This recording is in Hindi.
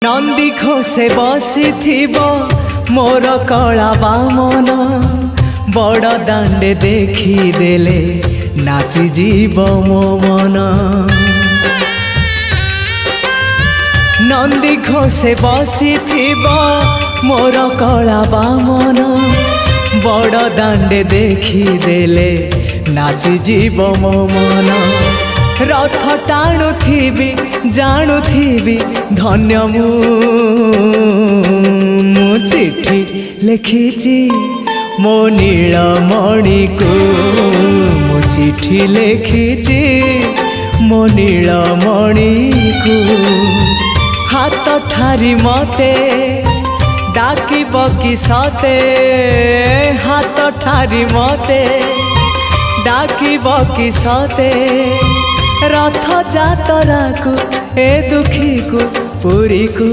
नंदी घोषे बसी मोर कला बामन बड़ दांडे देखी देले नाची जीव मो मन। नंदी घोषे बसी मोर कला बामन बड़ दांडे देखी देले नाची जीव मो मन। रथ टाणुथिबी जाणुथिबी धन्य मु चिट्ठी लिखिची मो नीलमणि को मु चिट्ठी लिखिची मो नीलमणि को। हाथ ठारी मते डाकिब कि सते हाथ ठारी मते डाकिब कि सते रथ जातरा को ए दुखी को पुरी को।